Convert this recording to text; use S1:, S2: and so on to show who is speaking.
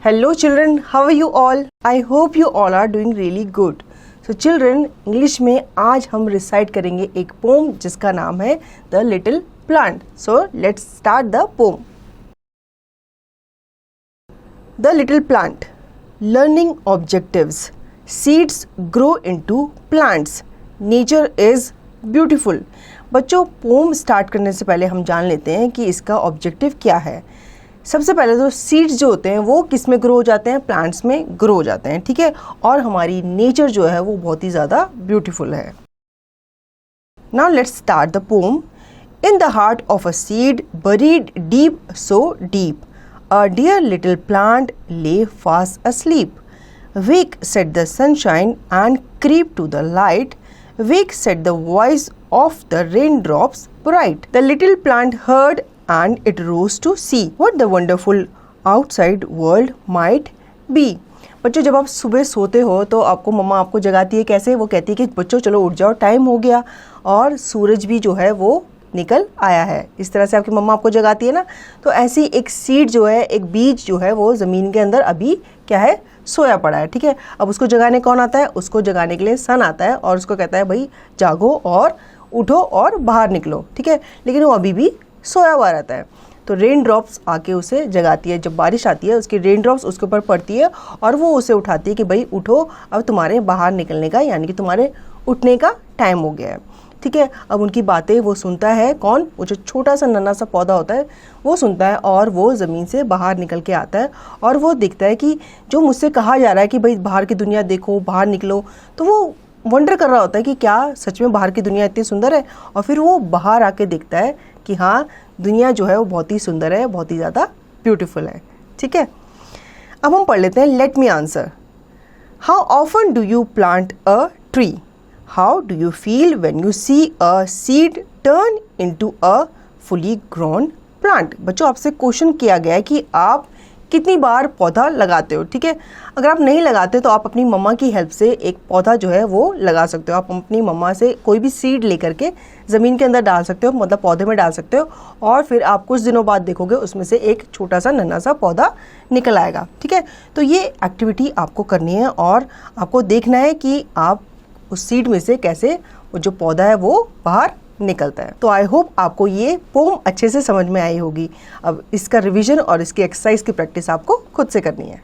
S1: Hello children, how are you all? I hope you all are doing really good. So children, English में आज हम recite करेंगे एक pome जिसका नाम है The Little Plant. So let's start the poem. The Little Plant. Learning objectives. Seeds grow into plants. Nature is beautiful. बच्चों, pome start करने से पहले हम जान लेते हैं कि इसका ऑब्जेक्टिव क्या है. सबसे पहले तो सीड्स जो होते हैं वो किस में ग्रो हो जाते हैं? प्लांट्स में ग्रो हो जाते हैं, ठीक है. और हमारी नेचर जो है वो बहुत ही ज़्यादा ब्यूटीफुल है. Now let's start the poem. In the heart of a seed buried deep so deep, a dear little plant lay fast asleep. Wake said the sunshine and creep to the light. Wake said the voice of the raindrops bright. The little plant heard and it rose to see what the wonderful outside world might be. बच्चों, जब आप सुबह सोते हो तो आपको मम्मा आपको जगाती है कैसे? वो कहती है कि बच्चों चलो उठ जाओ, टाइम हो गया और सूरज भी जो है वो निकल आया है. इस तरह से आपकी मम्मा आपको जगाती है ना. तो ऐसी एक सीड जो है, एक बीज जो है वो ज़मीन के अंदर अभी क्या है? सोया पड़ा है, ठीक है. अब उसको जगाने कौन आता है? उसको जगाने के लिए सन आता है और उसको कहता है भाई जागो और उठो और बाहर निकलो, ठीक है. लेकिन वो अभी भी सोया हुआ रहता है. तो रेन ड्रॉप्स आके उसे जगाती है. जब बारिश आती है उसकी रेन ड्रॉप्स उसके ऊपर पड़ती है और वो उसे उठाती है कि भाई उठो, अब तुम्हारे बाहर निकलने का यानी कि तुम्हारे उठने का टाइम हो गया है, ठीक है. अब उनकी बातें वो सुनता है. कौन? वो जो छोटा सा नन्हा सा पौधा होता है वो सुनता है और वो ज़मीन से बाहर निकल के आता है और वो दिखता है कि जो मुझसे कहा जा रहा है कि भाई बाहर की दुनिया देखो, बाहर निकलो, तो वो वंडर कर रहा होता है कि क्या सच में बाहर की दुनिया इतनी सुंदर है. और फिर वो बाहर आके देखता है कि हाँ, दुनिया जो है वो बहुत ही सुंदर है, बहुत ही ज़्यादा ब्यूटीफुल है, ठीक है. अब हम पढ़ लेते हैं. Let me answer. How often do you plant a tree? How do you feel when you see a seed turn into a fully grown plant? बच्चों, आपसे क्वेश्चन किया गया है कि आप कितनी बार पौधा लगाते हो, ठीक है. अगर आप नहीं लगाते तो आप अपनी मम्मा की हेल्प से एक पौधा जो है वो लगा सकते हो. आप अपनी मम्मा से कोई भी सीड लेकर के ज़मीन के अंदर डाल सकते हो, मतलब पौधे में डाल सकते हो और फिर आप कुछ दिनों बाद देखोगे उसमें से एक छोटा सा नन्हा सा पौधा निकल आएगा, ठीक है. तो ये एक्टिविटी आपको करनी है और आपको देखना है कि आप उस सीड में से कैसे वो जो पौधा है वो बाहर निकलता है. तो आई होप आपको ये पोम अच्छे से समझ में आई होगी. अब इसका रिवीजन और इसकी एक्सरसाइज की प्रैक्टिस आपको खुद से करनी है.